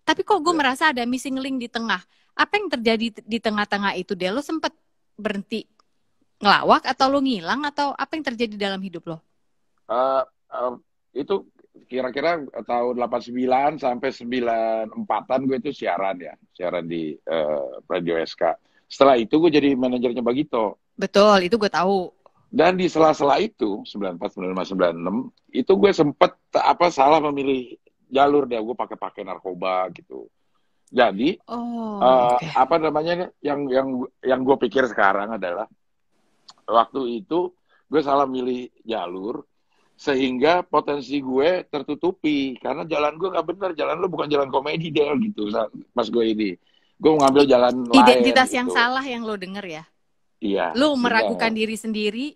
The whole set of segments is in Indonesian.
Tapi kok gue merasa ada missing link di tengah. Apa yang terjadi di tengah-tengah itu, Del? Lo sempet berhenti ngelawak atau lo ngilang atau apa yang terjadi dalam hidup lo? Eh, eh, itu kira-kira tahun 89 sampai 94-an gue itu siaran ya, siaran di Radio SK. Setelah itu gue jadi manajernya Bagito. Betul, itu gue tahu. Dan di sela-sela itu, 94, 95, 96, itu gue sempet salah memilih jalur deh, gue pakai narkoba gitu. Jadi Oh, oke. apa namanya yang gue pikir sekarang adalah waktu itu gue salah milih jalur sehingga potensi gue tertutupi karena jalan gue nggak benar, jalan lo bukan jalan komedi deh gitu. Pas gue ini gue mau ngambil jalan lain Identitas yang gitu. salah yang lo denger ya. Iya, Lo sehingga meragukan diri sendiri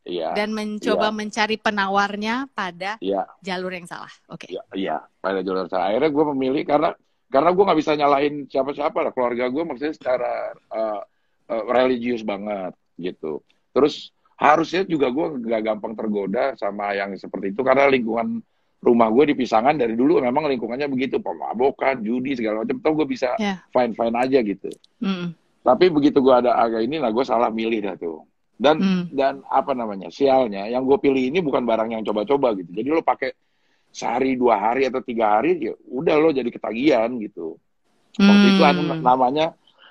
iya, dan iya, mencoba mencari penawarnya pada iya, jalur yang salah. Oke. iya, iya. Pada jalur saya akhirnya gue memilih karena gue nggak bisa nyalahin siapa-siapa lah, keluarga gue maksudnya secara religius banget gitu. Terus harusnya juga gue nggak gampang tergoda sama yang seperti itu karena lingkungan rumah gue di Pisangan dari dulu memang lingkungannya begitu, pemabokan, judi segala macam. Tau gue bisa Ya. fine aja gitu. Mm. Tapi begitu gue ada agak ini, nah gue salah milih dah tuh. Mm. Dan apa namanya, sialnya, yang gue pilih ini bukan barang yang coba-coba gitu. Jadi lo pakai sehari, 2 hari, atau 3 hari, ya udah lo jadi ketagihan gitu. Waktu itu ada Hmm.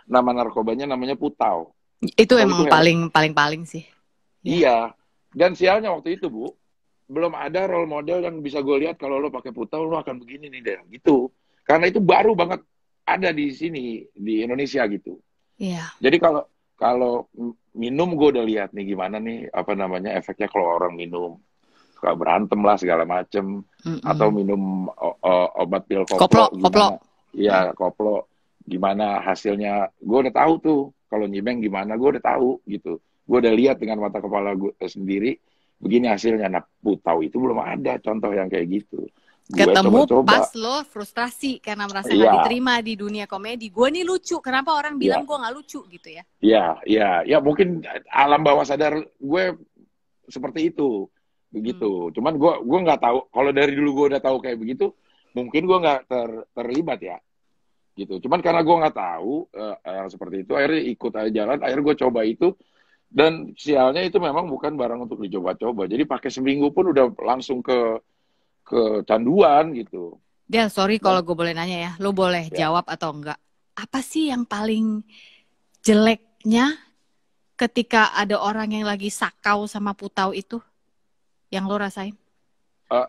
nama narkobanya namanya Putau. Itu Putau itu emang hebat. paling sih. Ya. Iya. Dan sialnya waktu itu, Bu, belum ada role model yang bisa gue lihat kalau lo pakai Putau lo akan begini nih deh gitu. Karena itu baru banget ada di sini di Indonesia gitu. Iya. Jadi kalau kalau minum gue udah lihat nih gimana nih apa namanya efeknya kalau orang minum suka berantem lah segala macem atau Mm-mm. minum obat pil Koplo, koplo koplo. gimana ya koplo gimana hasilnya gue udah tahu tuh kalau nyimeng gimana gue udah tahu gitu gue udah lihat dengan mata kepala gue sendiri begini hasilnya. Nah Putau itu belum ada contoh yang kayak gitu, gue Ketemu pas coba-coba. lo frustasi karena merasa nggak Iya, diterima di dunia komedi. Gue nih lucu, kenapa orang iya, bilang gue nggak lucu gitu ya? ya mungkin alam bawah sadar gue seperti itu Hmm. begitu. Cuman gue nggak tahu kalau dari dulu gue udah tahu kayak begitu, mungkin gue nggak terlibat ya gitu. Cuman karena gue nggak tahu yang seperti itu, akhirnya ikut aja jalan. Akhirnya gue coba itu dan sialnya itu memang bukan barang untuk dicoba-coba. Jadi pakai seminggu pun udah langsung ke canduan gitu. Del, sorry kalau Dan gue boleh nanya ya. Lo boleh ya jawab atau enggak. Apa sih yang paling jeleknya ketika ada orang yang lagi sakau sama putau itu? Yang lo rasain? uh,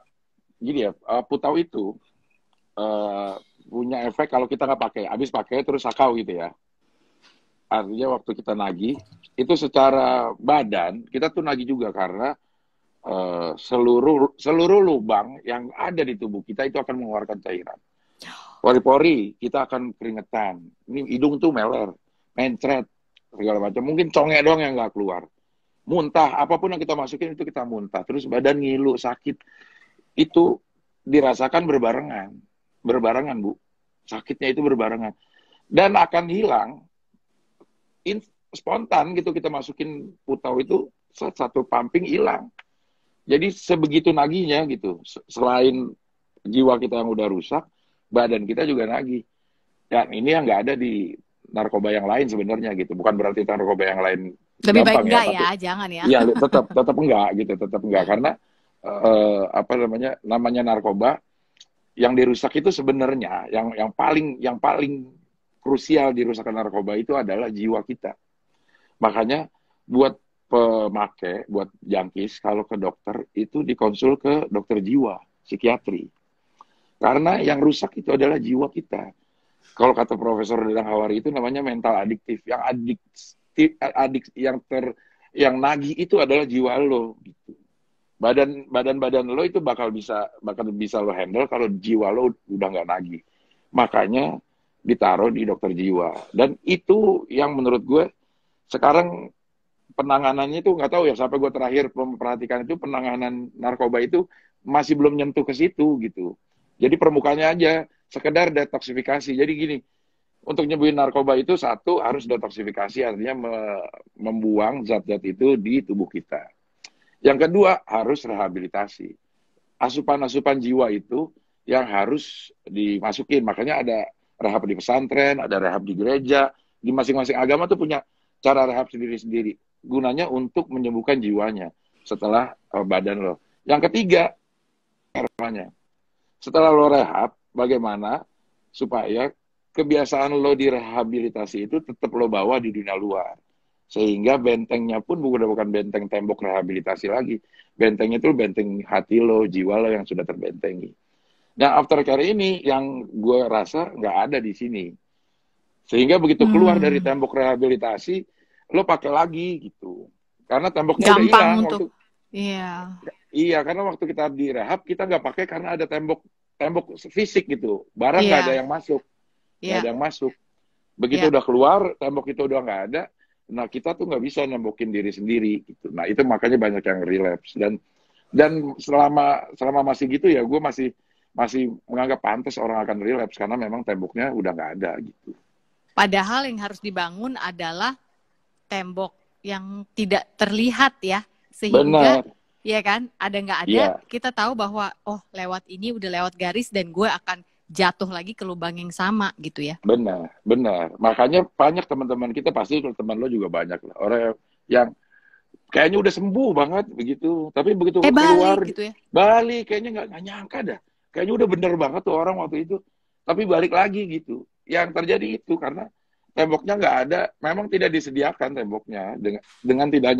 gini ya, Putau itu uh, punya efek kalau kita nggak pakai, habis pakai terus sakau gitu ya. Artinya waktu kita nagih itu secara badan kita tuh nagih juga karena seluruh lubang yang ada di tubuh kita itu akan mengeluarkan cairan. Pori-pori kita akan keringetan. Ini hidung tuh meler, mencret segala macam. Mungkin conge doang yang nggak keluar. Muntah, apapun yang kita masukin itu kita muntah. Terus badan ngilu, sakit. Itu dirasakan berbarengan Bu. Sakitnya itu berbarengan. Dan akan hilang spontan gitu kita masukin Putau itu satu pumping hilang. Jadi sebegitu nagihnya gitu. Selain jiwa kita yang udah rusak, badan kita juga nagih. Dan ini yang nggak ada di narkoba yang lain sebenarnya gitu. Bukan berarti narkoba yang lain Lebih baik gampang ya, enggak ya, tapi jangan ya. ya tetap enggak gitu, tetap enggak karena apa namanya narkoba yang dirusak itu sebenarnya yang paling krusial dirusakkan narkoba itu adalah jiwa kita. Makanya buat pemakai, buat jangkis, kalau ke dokter itu dikonsul ke dokter jiwa, psikiatri. Karena yang rusak itu adalah jiwa kita. Kalau kata Profesor Dedang Hawari itu namanya mental adiktif. Yang yang nagih itu adalah jiwa lo. Gitu. Badan lo itu bakal bisa lo handle kalau jiwa lo udah nggak nagih. Makanya ditaruh di dokter jiwa. Dan itu yang menurut gue sekarang penanganannya itu nggak tahu ya sampai gue terakhir memperhatikan itu penanganan narkoba itu masih belum nyentuh ke situ gitu. Jadi permukaannya aja sekedar detoksifikasi. Jadi gini, untuk nyembuhin narkoba itu satu harus detoksifikasi artinya membuang zat-zat itu di tubuh kita. Yang kedua harus rehabilitasi. Asupan-asupan jiwa itu yang harus dimasukin. Makanya ada rehab di pesantren, ada rehab di gereja. Di masing-masing agama tuh punya cara rehab sendiri-sendiri. Gunanya untuk menyembuhkan jiwanya setelah badan lo. Yang ketiga, namanya, setelah lo rehab, bagaimana supaya kebiasaan lo direhabilitasi itu tetap lo bawa di dunia luar. Sehingga bentengnya pun bukan benteng tembok rehabilitasi lagi. Bentengnya itu benteng hati lo, jiwa lo yang sudah terbentengi. Nah, aftercare ini yang gue rasa nggak ada di sini. Sehingga begitu keluar dari tembok rehabilitasi, lo pakai lagi gitu. Karena temboknya udah Gampang hilang untuk, waktu. iya. Iya, karena waktu kita direhab kita nggak pakai karena ada tembok fisik gitu. Barang nggak ada Iya, yang masuk, nggak ada iya, yang masuk. Begitu iya. udah keluar, tembok itu udah nggak ada. Nah, kita tuh nggak bisa nembokin diri sendiri gitu. Nah, itu makanya banyak yang relapse. Dan selama masih gitu ya, gue masih menganggap pantas orang akan relapse karena memang temboknya udah nggak ada gitu. Padahal yang harus dibangun adalah tembok yang tidak terlihat ya, sehingga Benar, ya kan, ada nggak ada iya, kita tahu bahwa oh lewat ini udah lewat garis dan gue akan jatuh lagi ke lubang yang sama gitu ya. benar. Makanya banyak teman-teman kita, pasti teman lo juga banyak lah. Orang yang kayaknya udah sembuh banget begitu. Tapi begitu keluar, Balik gitu ya. balik, kayaknya nggak nyangka dah. Kayaknya udah bener banget tuh orang waktu itu. Tapi balik lagi gitu. Yang terjadi itu karena temboknya nggak ada, memang tidak disediakan temboknya dengan tidak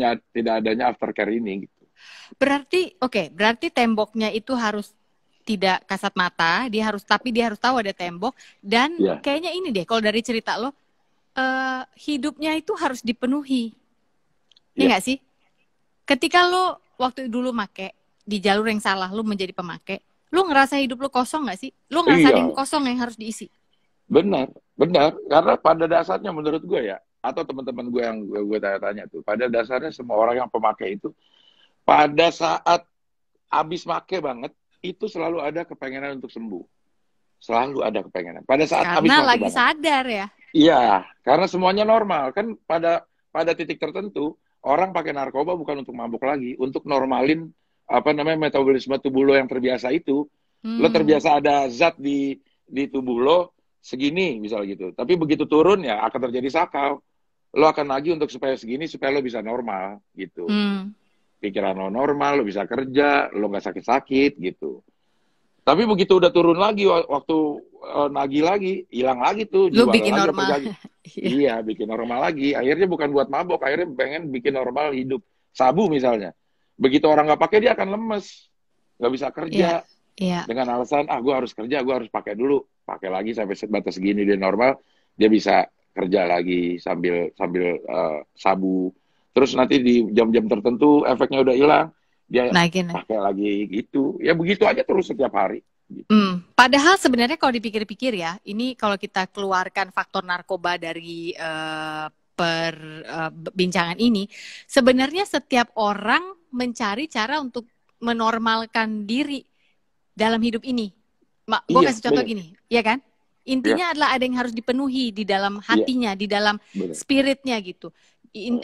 adanya aftercare ini gitu. Berarti oke, berarti temboknya itu harus tidak kasat mata, tapi dia harus tahu ada tembok dan Ya, kayaknya ini deh kalau dari cerita lo hidupnya itu harus dipenuhi. Ya ya, nggak sih? Ketika lo waktu dulu make di jalur yang salah, lo menjadi pemakai, lo ngerasa hidup lo kosong nggak sih? Lo ngerasa ada yang iya, kosong yang harus diisi. benar. Karena pada dasarnya menurut gue ya, atau teman-teman gue yang gue tanya-tanya tuh, pada dasarnya semua orang yang pemakai itu, pada saat habis make banget, itu selalu ada kepengenan untuk sembuh. Selalu ada kepengenan. Pada saat habis Karena make lagi banget. sadar ya. Iya, karena semuanya normal. Kan pada titik tertentu, orang pakai narkoba bukan untuk mabuk lagi, untuk normalin apa namanya metabolisme tubuh lo yang terbiasa itu. Lo Hmm, terbiasa ada zat di tubuh lo segini misalnya gitu. Tapi begitu turun ya akan terjadi sakau. Lo akan lagi untuk supaya segini supaya lo bisa normal gitu. hmm. Pikiran lo normal, lo bisa kerja, lo nggak sakit-sakit gitu. Tapi begitu udah turun lagi waktu nagih lagi, hilang lagi tuh, Lo jiwa lo bikin lagi yang normal. terganggu. Iya, Iya, bikin normal lagi. Akhirnya bukan buat mabok, akhirnya pengen bikin normal hidup. Sabu misalnya. Begitu orang nggak pakai dia akan lemes, nggak bisa kerja iya, iya. dengan alasan gue harus kerja, gue harus pakai dulu, pakai lagi sampai batas segini dia normal, dia bisa kerja lagi sambil sambil sabu. Terus nanti di jam-jam tertentu efeknya udah hilang, dia Naikin. pakai lagi gitu. Ya begitu aja terus setiap hari. Padahal sebenarnya kalau dipikir-pikir ya, ini kalau kita keluarkan faktor narkoba dari perbincangan ini, sebenarnya setiap orang mencari cara untuk menormalkan diri dalam hidup ini. Gue Iya, kasih contoh benar. gini, ya kan? Iya, Intinya adalah ada yang harus dipenuhi di dalam iya, hatinya, di dalam benar. spiritnya gitu.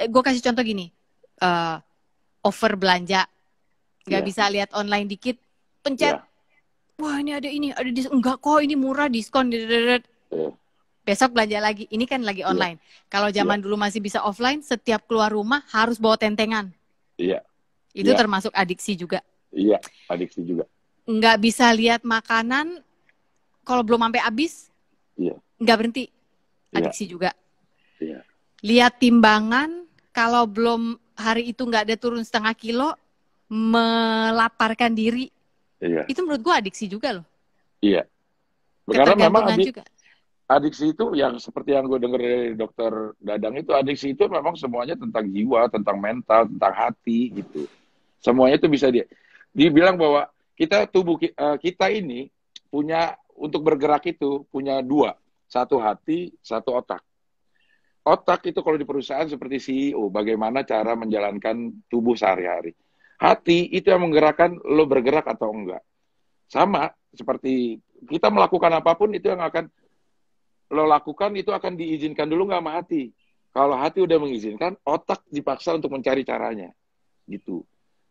Gue kasih contoh gini, eh, over belanja, nggak Iya, bisa lihat online dikit, pencet. iya, Wah ini ada enggak kok ini murah diskon. iya, Besok belanja lagi. Ini kan lagi iya, online. Kalau iya, zaman dulu masih bisa offline, setiap keluar rumah harus bawa tentengan. iya, Itu iya, termasuk adiksi juga. iya, adiksi juga. Nggak bisa lihat makanan kalau belum sampai habis, Iya, nggak berhenti. iya, Adiksi juga. iya, Lihat timbangan kalau belum hari itu nggak ada turun setengah kilo, melaparkan diri. iya, Itu menurut gua adiksi juga loh. iya. Karena memang Ketergantungan juga. adiksi itu yang seperti yang gue dengar dari dokter Dadang itu, adiksi itu memang semuanya tentang jiwa, tentang mental, tentang hati gitu. Semuanya itu bisa dibilang bahwa kita ini punya untuk bergerak itu punya dua, satu hati, satu otak. Otak itu kalau di perusahaan seperti CEO, bagaimana cara menjalankan tubuh sehari-hari. Hati itu yang menggerakkan lo bergerak atau enggak. Sama seperti kita melakukan apapun itu yang akan lo lakukan itu akan diizinkan dulu nggak sama hati. Kalau hati udah mengizinkan, otak dipaksa untuk mencari caranya. Gitu.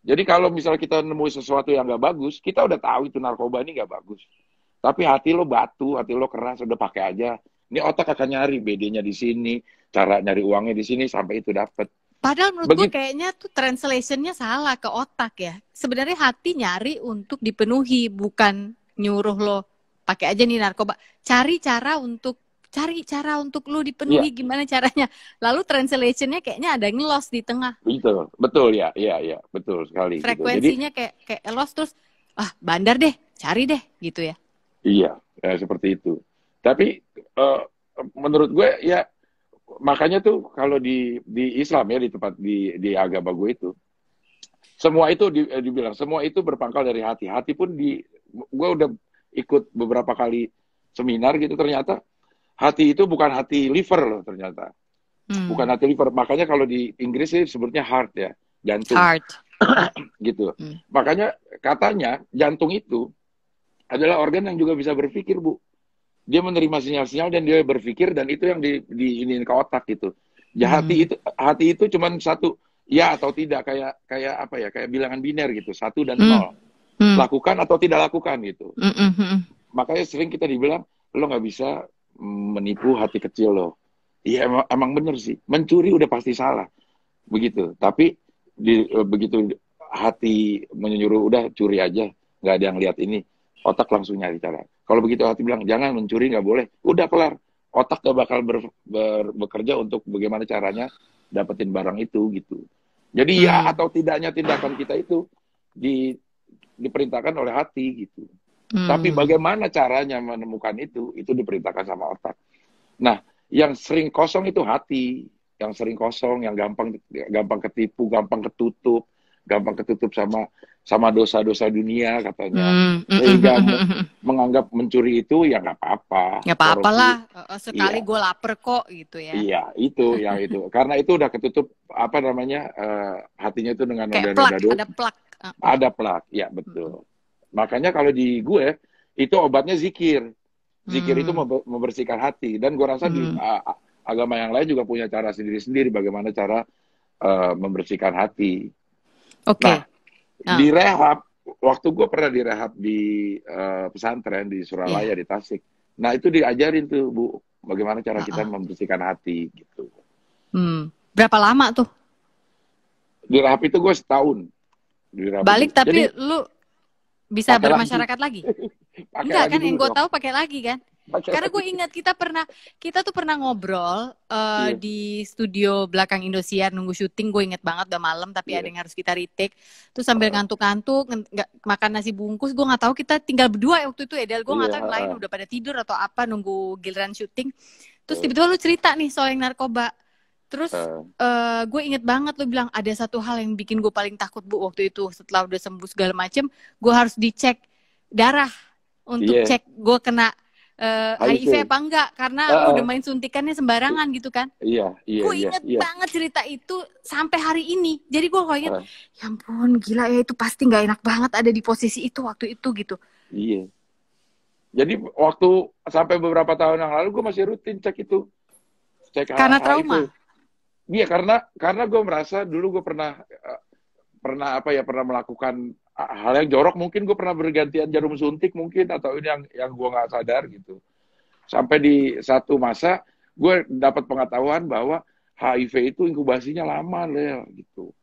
Jadi kalau misalnya kita nemu sesuatu yang nggak bagus, kita udah tahu itu narkoba ini nggak bagus. Tapi hati lo batu, hati lo keras, udah pakai aja. Ini otak akan nyari BD-nya di sini, cara nyari uangnya di sini sampai itu dapat. Padahal menurut gue Begitu. kayaknya tuh translation-nya salah ke otak ya. Sebenarnya hati nyari untuk dipenuhi, bukan nyuruh lo pakai aja nih narkoba. Cari cara untuk lu Iya, dipenuhi, gimana caranya. Lalu translation-nya kayaknya ada yang lost di tengah. betul, betul ya, iya, betul sekali gitu. Jadi Frekuensinya kayak lost, terus bandar deh, cari deh gitu ya. iya, seperti itu. Tapi eh, menurut gue ya makanya tuh kalau di Islam ya, di tempat di agama gue itu semua itu dibilang semua itu berpangkal dari hati. Hati pun gue udah ikut beberapa kali seminar gitu, ternyata hati itu bukan hati liver loh ternyata. Bukan hati liver. Makanya kalau di Inggris sih sebutnya heart ya, jantung Heart. gitu. Makanya katanya jantung itu adalah organ yang juga bisa berpikir, Bu. Dia menerima sinyal-sinyal dan dia berpikir, dan itu yang diinin ke otak gitu. Ya, hati itu cuma satu, ya atau tidak, kayak apa ya, kayak bilangan biner gitu, 1 dan 0. Lakukan atau tidak lakukan gitu. Makanya sering kita dibilang lo nggak bisa menipu hati kecil lo. Iya, emang bener sih, mencuri udah pasti salah begitu. Tapi begitu hati menyuruh udah curi aja, nggak ada yang lihat ini, otak langsung nyari cara. Kalau begitu hati bilang jangan mencuri, nggak boleh, udah kelar. Otak gak bakal bekerja untuk bagaimana caranya dapetin barang itu gitu. Jadi ya atau tidaknya tindakan kita itu diperintahkan oleh hati gitu. Tapi bagaimana caranya menemukan itu diperintahkan sama otak. Nah, yang sering kosong itu hati, yang sering kosong, yang gampang ketipu, gampang ketutup sama dosa-dosa dunia katanya. Sehingga menganggap mencuri itu ya nggak apa-apa. Nggak apa-apa lah, sekali Iya. gue lapar kok gitu ya. Iya, itu. Karena itu udah ketutup apa namanya, hatinya itu dengan Kayak noda-noda plak, ada plak. Ada plak, ya betul. Makanya kalau di gue itu obatnya zikir. Zikir itu membersihkan hati, dan gue rasa di agama yang lain juga punya cara sendiri-sendiri bagaimana cara membersihkan hati. Oke. Nah, di rehab, waktu gue pernah direhab di pesantren di Suralaya, di Tasik. Nah, itu diajarin tuh, Bu, bagaimana cara kita membersihkan hati gitu. Berapa lama tuh? Di rehab itu gue setahun. Balik tapi jadi, lu bisa bermasyarakat lagi? Enggak kan, yang gue tahu pakai lagi kan? Karena gue ingat kita tuh pernah ngobrol di studio belakang Indosiar nunggu syuting. Gue inget banget udah malam, tapi ada yang harus kita retake. Terus sambil ngantuk-ngantuk makan nasi bungkus. Gue nggak tahu, kita tinggal berdua waktu itu, Edel. Gue nggak tahu yang lain udah pada tidur atau apa nunggu giliran syuting. Terus tiba-tiba lu cerita nih soal yang narkoba. Terus gue inget banget lu bilang ada satu hal yang bikin gue paling takut, Bu, waktu itu. Setelah udah sembuh segala macem, gue harus dicek darah untuk cek gue kena HIV apa enggak, karena lu udah main suntikannya sembarangan gitu kan. Gue inget banget cerita itu sampai hari ini. Jadi gue kalau inget, ya ampun gila ya, itu pasti gak enak banget ada di posisi itu waktu itu gitu. Iya. Jadi waktu sampai beberapa tahun yang lalu gue masih rutin cek itu. Cek karena HIV. Trauma? Iya, karena gue merasa dulu gue pernah melakukan hal yang jorok. Mungkin gue pernah bergantian jarum suntik mungkin, atau ini yang gue nggak sadar gitu. Sampai di satu masa gue dapat pengetahuan bahwa HIV itu inkubasinya lama, Lel, gitu.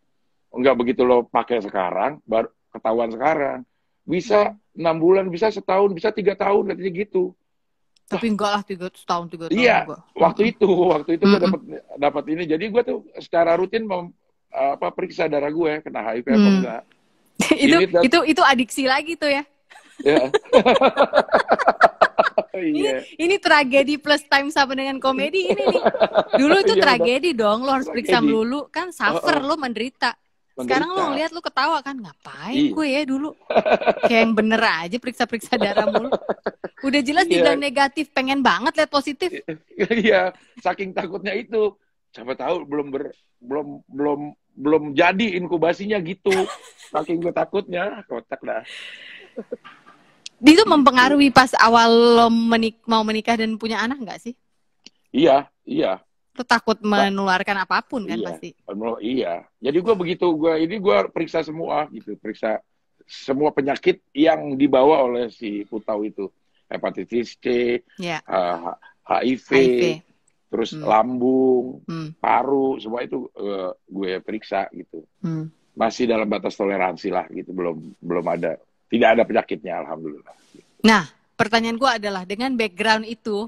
Enggak begitu lo pakai sekarang, baru ketahuan sekarang. Bisa 6 bulan, bisa setahun, bisa 3 tahun, katanya gitu. Tapi enggak lah, 3 tahun. Iya, waktu itu gue dapat ini. Jadi gue tuh secara rutin periksa darah gue kena HIV apa enggak. itu adiksi lagi tuh ya. Ini tragedi plus time sama dengan komedi ini nih. Dulu itu tragedi dong, lo harus periksa melulu kan, suffer lo menderita. Sekarang lo ngeliat lo ketawa kan, ngapain gue ya dulu. Kayak yang bener aja periksa-periksa darah mulu. Udah jelas dibilang negatif, pengen banget lihat positif. Iya, saking takutnya itu. Siapa tahu belum jadi inkubasinya gitu. Saking gue takutnya, kotak dah. Itu mempengaruhi pas awal lo mau menikah dan punya anak nggak sih? Iya. Lo takut menularkan apapun kan pasti? Iya. Jadi gue periksa semua gitu, periksa semua penyakit yang dibawa oleh si Putau itu. hepatitis C, Ya. HIV, terus lambung, paru, semua itu gue periksa gitu. Masih dalam batas toleransi lah gitu, belum ada, tidak ada penyakitnya, alhamdulillah. Nah, pertanyaan gue adalah dengan background itu,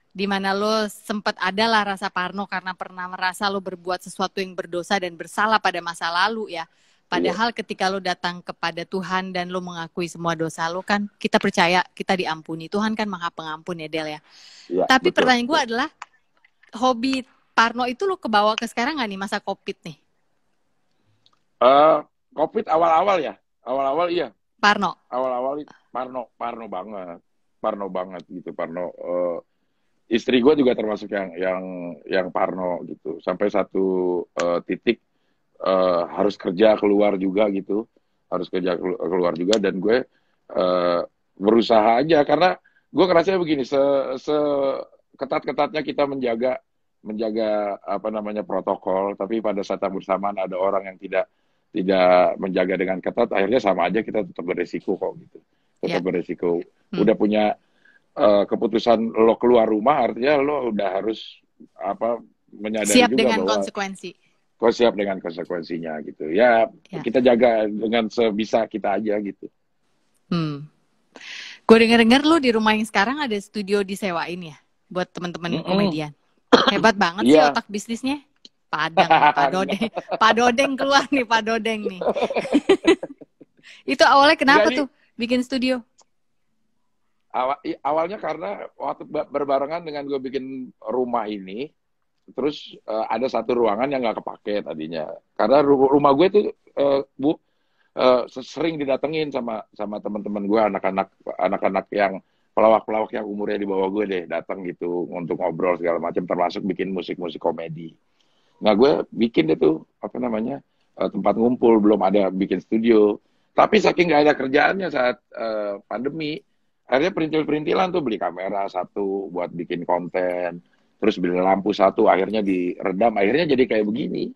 di mana lo sempat adalah rasa parno karena pernah merasa lo berbuat sesuatu yang berdosa dan bersalah pada masa lalu ya. Padahal ketika lo datang kepada Tuhan dan lo mengakui semua dosa lo kan, kita percaya kita diampuni. Tuhan kan Maha Pengampun ya Del ya. Tapi betul, pertanyaan gue adalah, hobi parno itu lo kebawa ke sekarang nggak nih masa COVID nih? COVID awal-awal ya, awal-awal iya. Parno. Awal-awal parno banget gitu, parno. Istri gue juga termasuk yang parno gitu. Sampai satu titik harus kerja keluar juga gitu, harus kerja keluar juga, dan gue berusaha aja karena gue ngerasa begini, ketat-ketatnya kita menjaga apa namanya protokol, tapi pada saat yang bersamaan ada orang yang tidak menjaga dengan ketat, akhirnya sama aja kita tetap beresiko kok gitu, tetap beresiko. Udah punya keputusan lo keluar rumah, artinya lo udah harus menyadari siap juga dengan bahwa konsekuensi. Kok siap dengan konsekuensinya gitu ya, kita jaga dengan sebisa kita aja gitu. Gue denger lo di rumah yang sekarang ada studio disewain ya buat teman-teman komedian. Hebat banget sih otak bisnisnya. Pak Dodeng keluar nih, Pak Dodeng nih. Itu awalnya kenapa tuh bikin studio? Awalnya karena waktu berbarengan dengan gue bikin rumah ini, terus ada satu ruangan yang nggak kepake tadinya. Karena rumah gue tuh, sering didatengin sama teman-teman gue, anak-anak yang pelawak-pelawak yang umurnya di bawah gue deh, datang gitu untuk ngobrol segala macam, termasuk bikin musik-musik komedi. Nah, gue bikin itu, tempat ngumpul, belum ada bikin studio. Tapi saking nggak ada kerjaannya saat pandemi, akhirnya perintil-perintilan tuh, beli kamera satu buat bikin konten, terus beli lampu satu, akhirnya diredam, akhirnya jadi kayak begini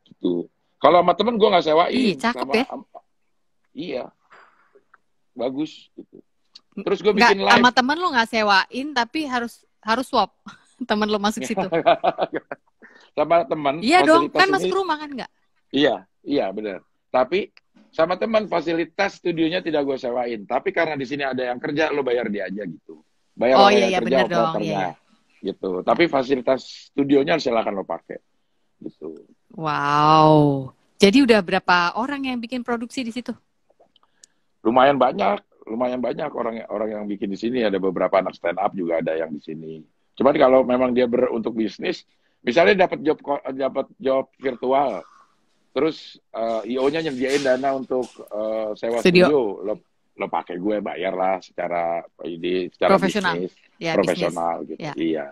gitu. Kalau sama temen gue nggak sewain. Iya, cakep ya. Iya, bagus gitu. Terus gue bikin live. Sama temen lo nggak sewain, tapi harus swap temen lo masuk situ. Sama teman. Iya dong, kan masuk rumah kan nggak? Iya benar. Tapi sama teman, fasilitas studionya tidak gue sewain. Tapi karena di sini ada yang kerja, lo bayar dia aja gitu. Bayar orang yang kerja operatornya. Gitu. Tapi fasilitas studionya silakan lo pakai. Gitu. Wow. Jadi udah berapa orang yang bikin produksi di situ? Lumayan banyak orang yang bikin di sini. Ada beberapa anak stand up juga ada yang di sini. Cuman kalau memang dia untuk bisnis, misalnya dapat job virtual, terus IO-nya nyediain dana untuk sewa studio, lo pakai gue, bayar lah secara profesional. Bisnis, ya, profesional bisnis. gitu. Ya. Iya.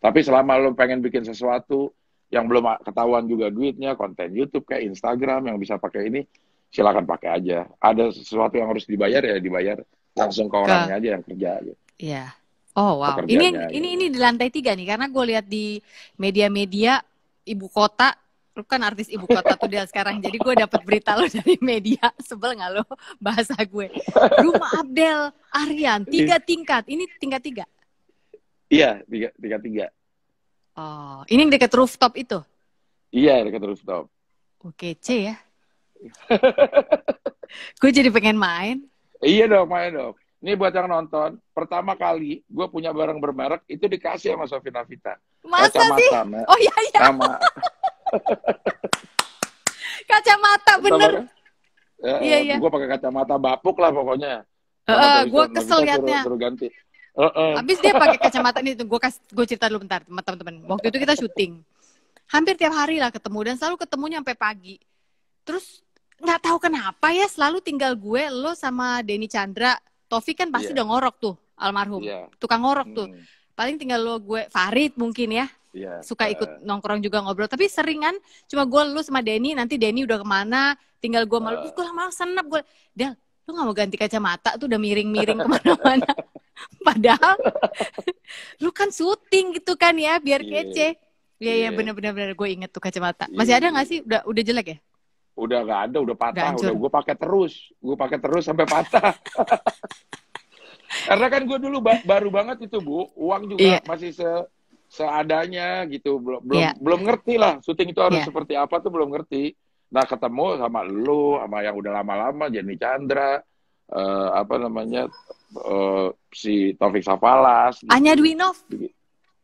Tapi selama lo pengen bikin sesuatu yang belum ketahuan juga duitnya, konten YouTube kayak Instagram yang bisa pakai ini, silakan pakai aja. Ada sesuatu yang harus dibayar ya dibayar langsung ke orangnya aja yang kerja gitu. Iya. Oh wow. Ini di lantai 3 nih, karena gue lihat di media-media ibu kota. Lu kan artis ibu kota tuh dia sekarang, jadi gue dapat berita lo dari media. Sebel nggak lo bahasa gue? Rumah Abdel Aryan 3 tingkat. Ini tingkat 3? Iya, tingkat 3. Oh, ini yang dekat rooftop itu? Iya, dekat rooftop. Oke, kece ya. Gue jadi pengen main. Iya dong, main dong. Ini buat yang nonton, pertama kali gue punya barang bermerek itu dikasih sama Sofina Vita. Masa sih? Oh iya. Sama kacamata bener. Iya. Gue pakai kacamata bapuk lah pokoknya. Gue kesel liatnya. Suruh ganti. Abis dia pakai kacamata ini, gue cerita dulu bentar teman-teman. Waktu itu kita syuting, hampir tiap hari lah ketemu, dan selalu ketemunya sampai pagi. Terus nggak tahu kenapa ya, selalu tinggal gue, lo sama Denny Chandra. Taufik kan pasti udah ngorok tuh, almarhum. Tukang ngorok tuh. Paling tinggal lo, gue, Farid mungkin ya. Suka ikut nongkrong juga ngobrol. Tapi seringan cuma gue, lo sama Denny. Nanti Denny udah kemana, tinggal gue malu. Terus gue lama senep. Del, lo gak mau ganti kacamata tuh, udah miring-miring kemana-mana. Padahal lu kan syuting gitu kan ya, biar kece. Iya, bener-bener gue inget tuh kacamata. Masih ada gak sih? Udah jelek ya? Udah gak ada, udah patah. Udah gue pakai terus sampai patah. Karena kan gue dulu baru banget itu, Bu. Uang juga masih seadanya gitu. Belum ngerti lah syuting itu harus seperti apa tuh, belum ngerti. Nah, ketemu sama lu, sama yang udah lama-lama, Jenny Chandra, apa namanya, si Taufik Safalas gitu. Anya Dwinov.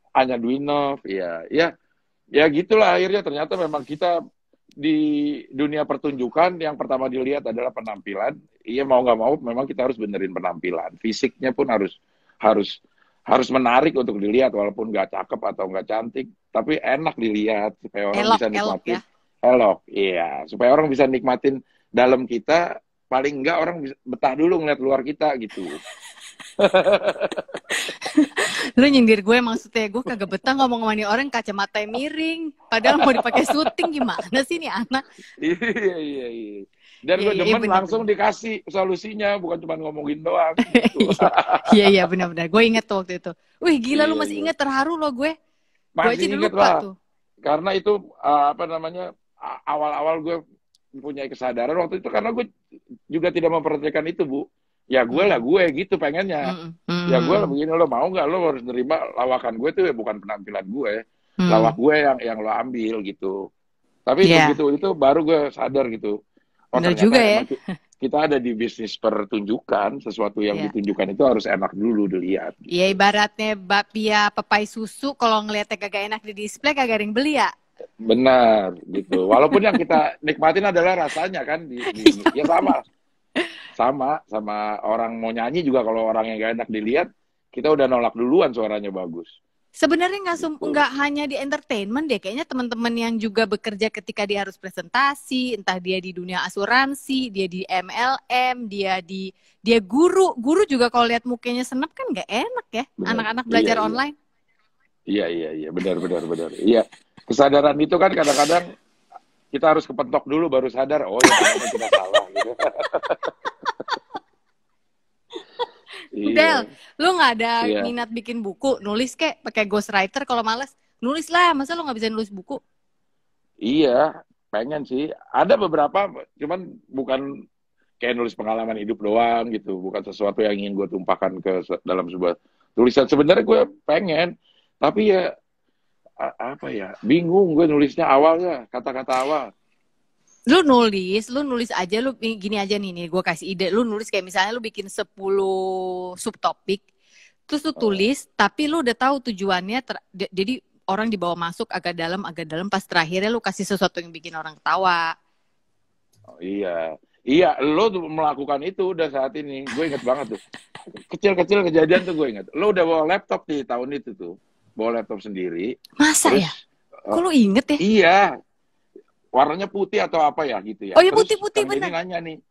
Anya Dwinov, ya gitulah akhirnya. Ternyata memang kita di dunia pertunjukan yang pertama dilihat adalah penampilan. Iya, mau nggak mau memang kita harus benerin penampilan. Fisiknya pun harus menarik untuk dilihat, walaupun nggak cakep atau nggak cantik, tapi enak dilihat supaya orang bisa nikmatin. Elok, iya, supaya orang bisa nikmatin dalam kita. Paling nggak orang bisa betah dulu ngeliat luar kita gitu. Lu nyindir gue, maksudnya gue kagak betah ngomong sama nih orang kacamata miring, padahal mau dipakai syuting. Gimana sih nih anak? Iya. Dan gue demen langsung dikasih solusinya, bukan cuma ngomongin doang gitu. Iya benar-benar, gue inget tuh waktu itu. Wih gila, lu masih inget, terharu loh gue. Masih inget lah tuh. Karena itu apa namanya, awal-awal gue punya kesadaran waktu itu, karena gue juga tidak memperhatikan itu, Bu. Ya gue lah gue gitu pengennya. Ya gue lah begini, lo mau nggak, lo harus nerima lawakan gue tuh ya bukan penampilan gue. Lawak gue yang lo ambil gitu. Tapi begitu itu baru gue sadar gitu. Oh, benar juga ya. Kita ada di bisnis pertunjukan, sesuatu yang ditunjukkan itu harus enak dulu dilihat. Iya, gitu. Ibaratnya bakpia pepai susu, kalau ngeliatnya kagak enak di display, kagak ada yang beli ya. Benar gitu. Walaupun yang kita nikmatin adalah rasanya kan, ya sama orang mau nyanyi juga, kalau orang yang gak enak dilihat, kita udah nolak duluan suaranya bagus. Sebenarnya nggak hanya di entertainment deh, kayaknya teman-teman yang juga bekerja ketika dia harus presentasi, entah dia di dunia asuransi, dia di MLM, dia guru juga kalau lihat mukanya senep kan nggak enak ya, anak-anak belajar online. Iya, benar. Iya, kesadaran itu kan kadang-kadang kita harus kepentok dulu baru sadar, oh ya kita salah gitu. Del, lu nggak ada minat bikin buku, nulis kek, pakai ghostwriter kalau males, nulis lah, masa lu nggak bisa nulis buku? Iya, pengen sih. Ada beberapa, cuman bukan kayak nulis pengalaman hidup doang gitu, bukan sesuatu yang ingin gue tumpahkan ke dalam sebuah tulisan. Sebenarnya gue pengen, tapi ya apa ya, bingung gue nulisnya awalnya, kata-kata awal. Lu nulis aja, lu gini aja nih gue kasih ide, lu nulis kayak misalnya lu bikin 10 subtopik, terus lu tulis, tapi lu udah tahu tujuannya, jadi orang dibawa masuk agak dalam, pas terakhirnya lu kasih sesuatu yang bikin orang ketawa. Oh, iya, lu melakukan itu udah saat ini, gue inget banget tuh, kecil-kecil kejadian tuh gue inget, lu udah bawa laptop di tahun itu tuh, bawa laptop sendiri. Masa terus, ya? Kok lu inget ya? Iya. Warnanya putih atau apa ya gitu ya. Oh iya, putih-putih benar. Kang Denny nanya nih.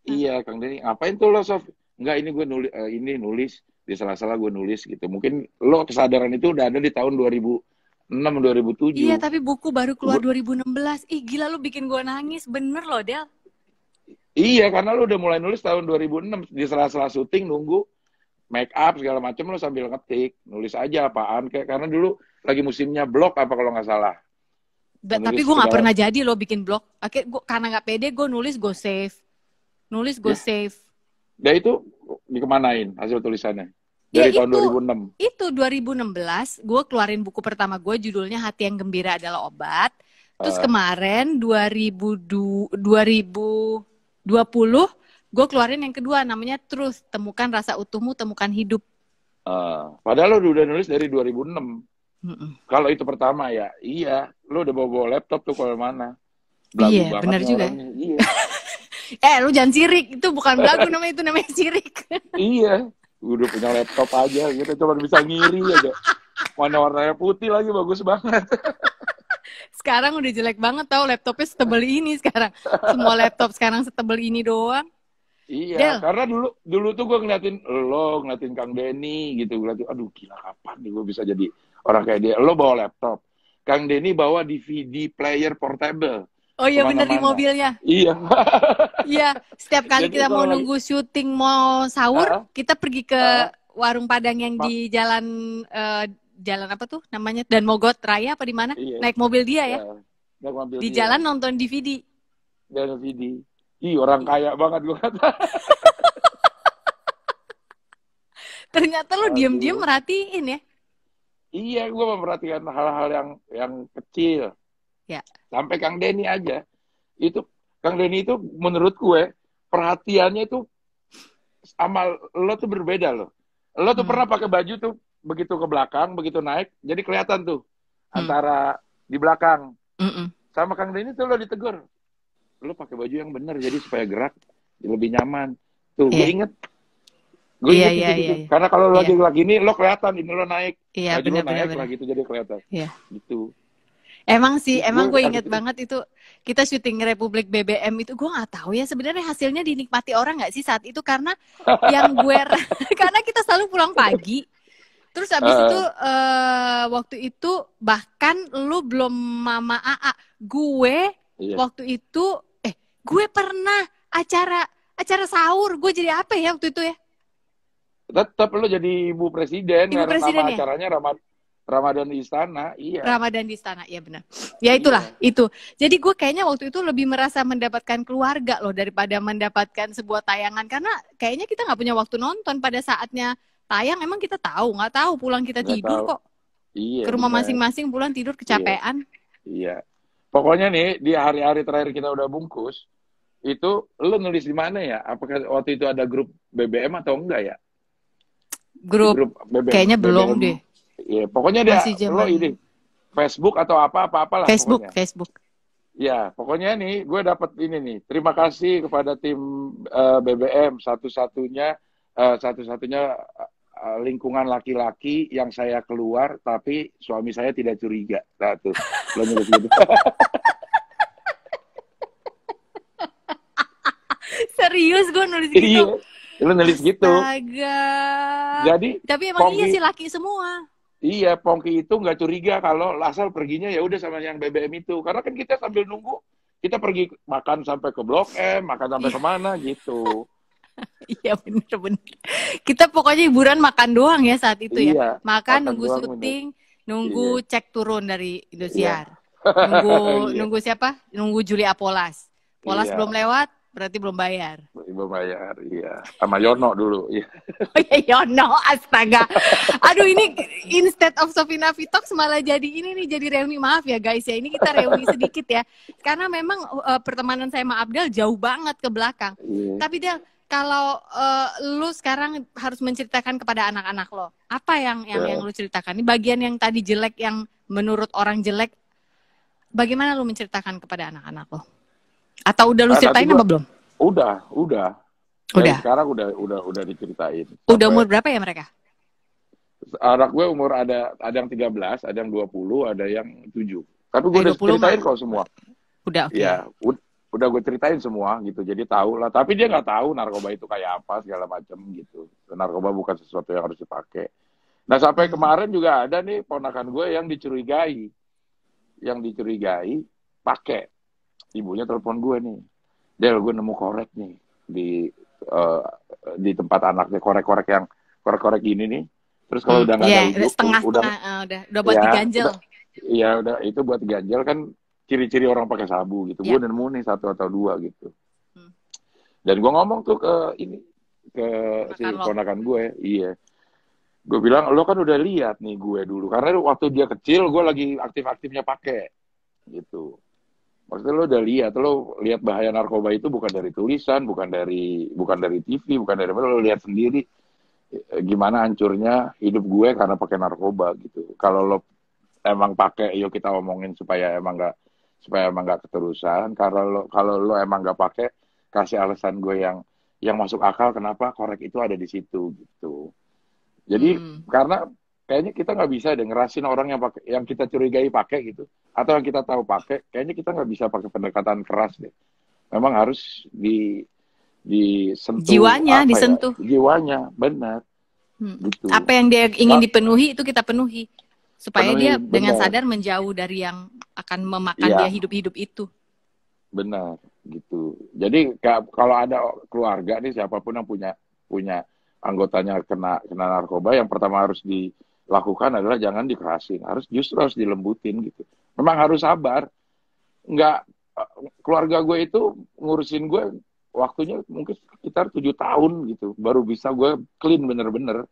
Iya, Kang Denny, ngapain tuh lo, Sof? Enggak, ini gue nulis. Di sela-sela gue nulis gitu. Mungkin lo kesadaran itu udah ada di tahun 2006, 2007. Iya, tapi buku baru keluar 2016. Ih, gila, lo bikin gue nangis. Bener loh, Del. Iya, karena lo udah mulai nulis tahun 2006. Di sela-sela syuting, nunggu make up, segala macam, lo sambil ngetik. Nulis aja apaan. Karena dulu lagi musimnya blog apa kalau nggak salah. Tapi gue nggak pernah jadi lo bikin blog. Akhirnya gue karena nggak pede, gue nulis gue save. Nah itu dikemanain hasil tulisannya? Dari tahun 2006. Itu 2016 gue keluarin buku pertama gue, judulnya Hati yang Gembira Adalah Obat. Terus kemarin 2020 gue keluarin yang kedua, namanya Truth, Temukan Rasa Utuhmu, Temukan Hidup. Padahal lo udah nulis dari 2006. Kalau itu pertama ya, iya, lu udah bawa laptop tuh kalau mana. Iya, benar juga. Iya. Lu jangan sirik, itu bukan belagu namanya, itu namanya sirik. Iya, udah punya laptop aja, gitu cuma bisa ngiri aja. Mana warnanya putih lagi, bagus banget. Sekarang udah jelek banget tau, laptopnya setebel ini sekarang. Semua laptop sekarang setebel ini doang. Iya, Del. Karena dulu tuh gue ngeliatin Kang Denny gitu, ngeliatin, aduh gila kapan nih gue bisa jadi orang kayak dia. Lo bawa laptop, Kang Denny bawa DVD player portable. Oh iya, bener, di mobilnya. Iya. Iya, setiap kali kita mau nunggu syuting, mau sahur, kita pergi ke warung Padang yang di jalan apa tuh namanya, Dan Mogot Raya apa di mana? Iya. Naik mobil dia ya. Naik mobil di jalan nonton DVD. Dan DVD. Ih, orang kaya banget gue kata. Ternyata lu diem-diem merhatiin ya. Iya, gue memperhatikan hal-hal yang kecil. Ya. Sampai Kang Denny aja. Kang Denny itu menurut gue perhatiannya itu sama lo tuh berbeda loh. Lo tuh pernah pakai baju tuh begitu ke belakang, begitu naik, jadi kelihatan tuh antara di belakang. Sama Kang Denny tuh lo ditegur. Lo pakai baju yang benar jadi supaya gerak lebih nyaman. Tuh, gue inget. Gue inget gitu. Karena kalau lo lagi ini lo kelihatan, ini lo naik. Baju lo naik lagi itu jadi kelihatan. Gitu. Emang sih, emang gue inget banget itu kita syuting Republik BBM itu, gue nggak tahu ya sebenarnya hasilnya dinikmati orang nggak sih saat itu, karena yang gue karena kita selalu pulang pagi, terus abis itu waktu itu bahkan lu belum Mama AA, gue waktu itu gue pernah acara sahur, gue jadi apa ya waktu itu ya? Tetap lo jadi ibu presiden, ibu presiden nama acaranya Ramadan di Istana, iya. Ramadan di Istana, ya benar. Ya itulah, itu. Jadi gue kayaknya waktu itu lebih merasa mendapatkan keluarga loh daripada mendapatkan sebuah tayangan, karena kayaknya kita nggak punya waktu nonton pada saatnya tayang. Emang kita nggak tahu pulang kita tidur kok. Iya. Ke rumah masing-masing pulang tidur kecapean. Iya. Pokoknya nih di hari-hari terakhir kita udah bungkus, itu lo nulis di mana ya? Apakah waktu itu ada grup BBM atau enggak ya? Grup BBM, kayaknya belum deh. Iya, pokoknya dia lo ini Facebook atau apa-apa lah. Facebook. Ya, pokoknya nih gue dapat ini nih. Terima kasih kepada tim BBM satu-satunya lingkungan laki-laki yang saya keluar tapi suami saya tidak curiga. Nah tuh, lo nulis gitu. Serius gue nulis gitu. Iya, lo nulis gitu. Astaga. Jadi, tapi emang iya sih laki semua. Iya, Pongki itu nggak curiga kalau asal perginya ya udah sama yang BBM itu. Karena kan kita sambil nunggu, kita pergi makan sampai ke Blok M, makan sampai kemana gitu. Iya bener-bener. Kita pokoknya hiburan makan doang ya saat itu ya. Makan nunggu syuting, nunggu cek turun dari Indosiar. Nunggu siapa? Nunggu Juli Apolas. Polas belum lewat, berarti belum bayar. Belum bayar, iya. Sama Yono dulu, iya. Oh ya Yono, astaga. Aduh ini instead of Sofina Vitox malah jadi ini nih, jadi reuni. Maaf ya guys ya, ini kita reuni sedikit ya. Karena memang pertemanan saya sama Abdel jauh banget ke belakang. Tapi Del, kalau lu sekarang harus menceritakan kepada anak-anak lo, apa yang lu ceritakan? Ini bagian yang tadi jelek, yang menurut orang jelek, bagaimana lu menceritakan kepada anak-anak lo? Atau udah lu ceritain apa belum? Udah. Sekarang udah diceritain. Udah umur berapa ya mereka? Anak gue umur ada yang 13, ada yang 20, ada yang 7. Tapi gue udah ceritain kok semua. Udah, oke. Ya, udah gue ceritain semua gitu. Jadi tahu lah. Tapi dia nggak tahu narkoba itu kayak apa segala macam gitu. Narkoba bukan sesuatu yang harus dipakai. Nah sampai kemarin juga ada nih ponakan gue yang dicurigai. Yang dicurigai pakai. Ibunya telepon gue nih. Del, gue nemu korek nih di tempat anaknya, korek-korek gini nih. Terus kalau udah nggak ada ibu, udah buat diganjel. Iya, udah itu buat diganjel kan ciri-ciri orang pakai sabu gitu. Gue nemu nih 1 atau 2 gitu. Dan gue ngomong tuh ke si ponakan gue, iya. Gue bilang, lo kan udah lihat nih gue dulu. Karena waktu dia kecil, gue lagi aktif-aktifnya pakai gitu. Maksudnya lo lihat bahaya narkoba itu bukan dari tulisan, bukan dari TV, bukan dari mana, lo lihat sendiri gimana hancurnya hidup gue karena pakai narkoba gitu. Kalau lo emang pakai, yuk kita omongin supaya emang nggak keterusan. Kalau lo emang nggak pakai, kasih alasan gue yang masuk akal kenapa korek itu ada di situ gitu. Jadi karena kayaknya kita nggak bisa ngerasin orang yang kita curigai pakai gitu, atau yang kita tahu pakai, kayaknya kita nggak bisa pakai pendekatan keras deh. Memang harus disentuh. Jiwanya disentuh. Ya? Jiwanya, benar. Gitu. Apa yang dia ingin dipenuhi itu kita penuhi, supaya dia dengan sadar menjauh dari yang akan memakan dia hidup-hidup itu. Benar, gitu. Jadi kalau ada keluarga nih, siapapun yang punya anggotanya kena narkoba, yang pertama harus dilakukan adalah jangan dikerasin, justru harus dilembutin gitu. Memang harus sabar. Keluarga gue itu ngurusin gue waktunya mungkin sekitar 7 tahun gitu, baru bisa gue clean bener-bener.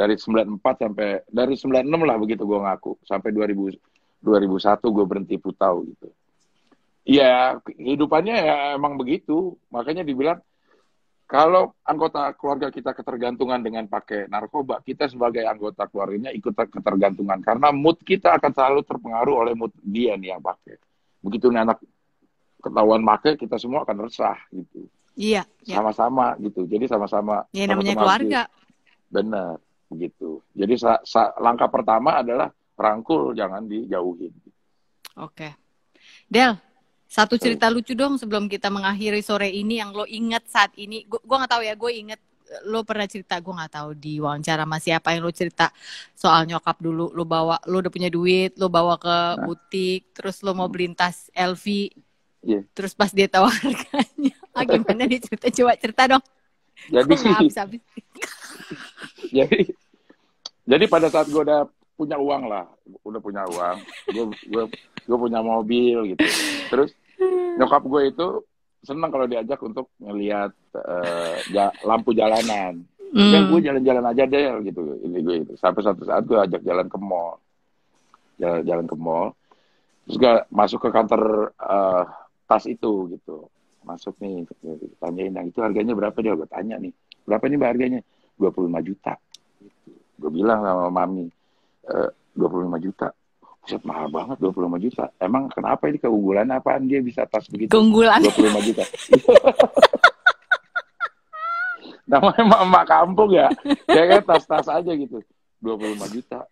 Dari 94 sampai, dari 96 lah begitu gue ngaku. Sampai 2001 gue berhenti putau gitu. Iya, kehidupannya ya emang begitu. Makanya dibilang, kalau anggota keluarga kita ketergantungan dengan pakai narkoba, kita sebagai anggota keluarganya ikut ketergantungan. Karena mood kita akan selalu terpengaruh oleh mood dia nih yang pakai. Begitu nih anak ketahuan pakai, kita semua akan resah gitu. Iya. Sama-sama gitu. Jadi sama-sama. Ya namanya keluarga. Benar, begitu. Jadi langkah pertama adalah rangkul, jangan dijauhin. Oke. Del, satu cerita lucu dong sebelum kita mengakhiri sore ini yang lo inget saat ini. Gue nggak tahu ya, gue inget lo pernah cerita, gue nggak tahu di wawancara sama siapa yang lo cerita soal nyokap dulu. Lo udah punya duit, lo bawa ke butik, terus lo mau beli tas LV, terus pas dia tahu harganya, gimana dia cerita? Coba cerita dong. Jadi pada saat gue udah punya uang, gue punya mobil gitu. Terus nyokap gue itu senang kalau diajak untuk ngelihat lampu jalanan. Dan gue jalan-jalan aja deh gitu. Ini gue itu. Sampai satu saat gue ajak jalan ke mall. Jalan ke mall. Terus gue masuk ke counter tas itu gitu. Masuk nih, tanyain yang itu harganya berapa, dia gue tanya nih. Berapa nih mbak harganya? 25 juta. Gitu. Gue bilang sama mami, 25 juta. Buset, mahal banget 25 juta. Emang kenapa ini keunggulan apaan dia bisa tas begitu? Keunggulan. 25 juta. Namanya emak kampung ya. Kayak tas-tas aja gitu. 25 juta.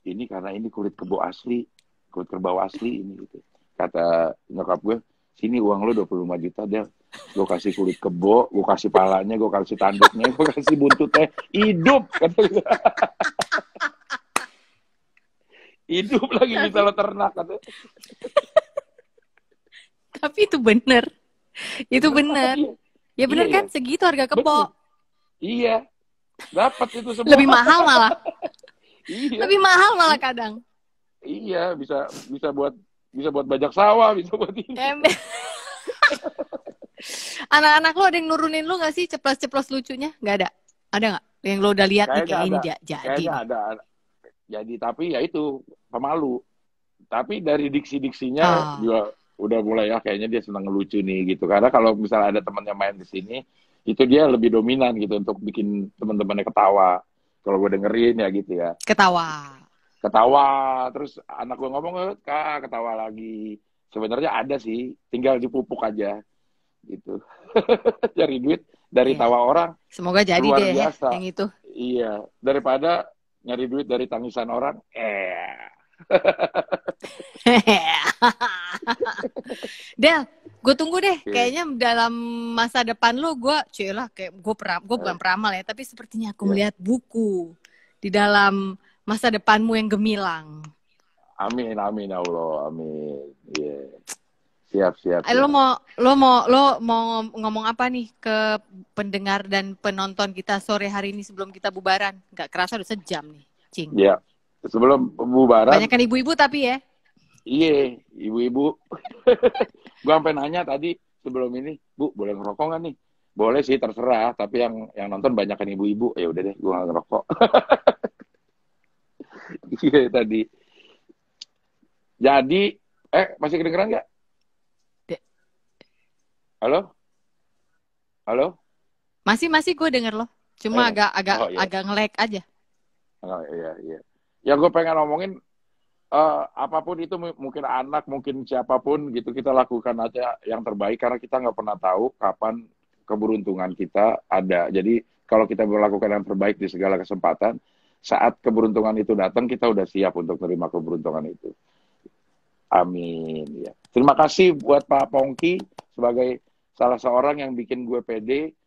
Ini karena ini kulit kerbau asli. Kulit kerbau asli ini gitu. Kata nyokap gue, sini uang lo 25 juta deh. Gue kasih kulit kebo, gue kasih palanya, gue kasih tanduknya, gue kasih buntutnya. Hidup! Kata gue. Hidup lagi bisa lo ternak. Kata. Tapi itu bener. Itu bener. Ya bener kan? Iya. Segitu harga kebo. Iya. Dapat itu semua. Lebih mahal malah. Iya. Lebih mahal malah kadang. Iya, bisa buat bajak sawah, bisa buat ini. Anak-anak lo ada yang nurunin lo gak sih ceplos-ceplos lucunya? Gak ada? Ada gak? Yang lo udah lihat nih kayak ini jadi. Kayaknya ada. Jadi, tapi ya itu pemalu. Tapi dari diksi-diksinya juga udah mulai ya kayaknya dia senang ngelucu nih gitu. Karena kalau misalnya ada temannya main di sini, itu dia lebih dominan gitu untuk bikin teman-temannya ketawa. Kalau gue dengerin ya gitu ya. Ketawa, terus anak gue ngomong, Kak, ketawa lagi. Sebenarnya ada sih, tinggal dipupuk aja. Gitu. Cari duit dari tawa orang. Semoga jadi luar deh biasa. Yang itu. Iya, daripada nyari duit dari tangisan orang. Del, gue tunggu deh. Kayaknya dalam masa depan lo, gue bukan peramal ya, tapi sepertinya aku melihat buku di dalam masa depanmu yang gemilang. Amin ya Allah, amin. Siap. Lo mau ngomong apa nih ke pendengar dan penonton kita sore hari ini sebelum kita bubaran? Gak kerasa udah sejam nih, Cing. Iya. Sebelum bubaran. Banyak kan ibu-ibu tapi ya. Iya, ibu-ibu. Gue sampai nanya tadi sebelum ini, Bu, boleh ngerokok nggak nih? Boleh sih, terserah. Tapi yang nonton banyak kan ibu-ibu. Ya udah deh, gue nggak ngerokok. Iya tadi. Jadi, masih kedengeran nggak? Halo? Masih gue denger lo. Cuma agak nge-lag aja. Oh iya. Ya gue pengen ngomongin apapun itu, mungkin anak, mungkin siapapun gitu, kita lakukan aja yang terbaik karena kita nggak pernah tahu kapan keberuntungan kita ada. Jadi kalau kita melakukan yang terbaik di segala kesempatan, saat keberuntungan itu datang, kita udah siap untuk menerima keberuntungan itu. Amin. Ya. Terima kasih buat Pak Pongki sebagai salah seorang yang bikin gue pede.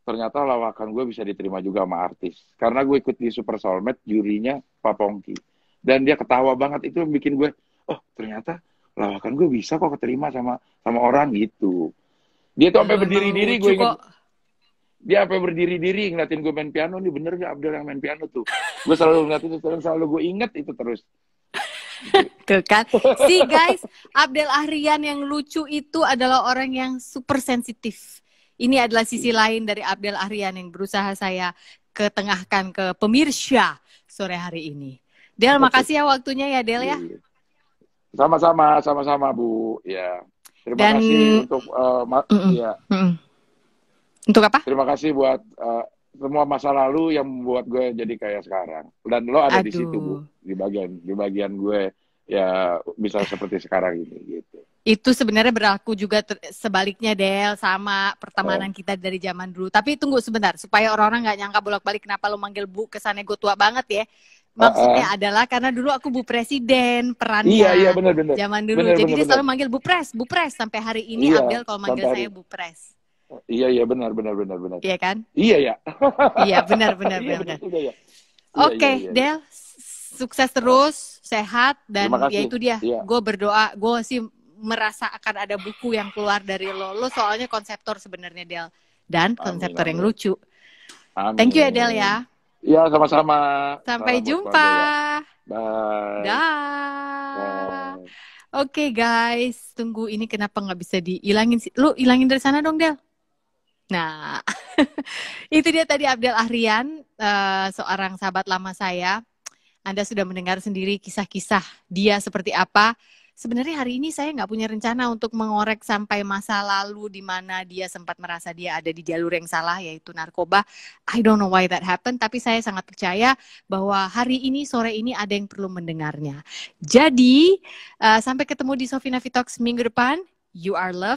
Ternyata lawakan gue bisa diterima juga sama artis. Karena gue ikut di Super Soulmate, jurinya Pak Pongki. Dan dia ketawa banget, itu bikin gue, oh ternyata lawakan gue bisa kok keterima sama orang gitu. Dia tuh sampai berdiri-diri, gue ingat. Dia sampai berdiri-diri ngeliatin gue main piano, nih bener gak Abdel yang main piano tuh? Gue selalu ngeliat itu, selalu gue inget itu terus. Tuh kan. See guys, Abdel Ahrian yang lucu itu adalah orang yang super sensitif. Ini adalah sisi lain dari Abdel Ahrian yang berusaha saya ketengahkan ke pemirsa sore hari ini. Del, makasih ya waktunya ya, Del ya. Sama-sama Bu. Ya. Terima kasih untuk ya. Untuk apa? Terima kasih buat semua masa lalu yang membuat gue jadi kayak sekarang. Dan lo ada di situ Bu, di bagian gue ya bisa seperti sekarang ini gitu. Itu sebenarnya berlaku juga sebaliknya, Del, sama pertemanan kita dari zaman dulu. Tapi tunggu sebentar, supaya orang-orang nggak nyangka bolak-balik kenapa lo manggil Bu, kesannya gue tua banget ya. Maksudnya adalah karena dulu aku Bu Presiden perannya. Iya, benar. Zaman dulu. Jadi dia selalu manggil Bu Pres. Sampai hari ini Abdel kalau manggil saya Bu Pres. Iya, benar. Iya kan? Iya ya. Iya, benar. Oke, Del, sukses terus, sehat, dan ya itu dia. Iya. Gue berdoa, gue sih merasa akan ada buku yang keluar dari lo. Lo soalnya konseptor sebenarnya, Del, dan konseptor yang lucu. Amin. Thank you ya, Del ya. Iya, sama-sama. Sampai jumpa. Bye. Dah. Oke, guys, tunggu ini kenapa nggak bisa dihilangin sih? Lu hilangin dari sana dong, Del. Nah, itu dia tadi Abdel Ahrian, seorang sahabat lama saya. Anda sudah mendengar sendiri kisah-kisah dia seperti apa. Sebenarnya hari ini saya nggak punya rencana untuk mengorek sampai masa lalu di mana dia sempat merasa dia ada di jalur yang salah, yaitu narkoba. I don't know why that happened, tapi saya sangat percaya bahwa hari ini, sore ini ada yang perlu mendengarnya. Jadi, sampai ketemu di Sofina Vitox minggu depan. You are loved.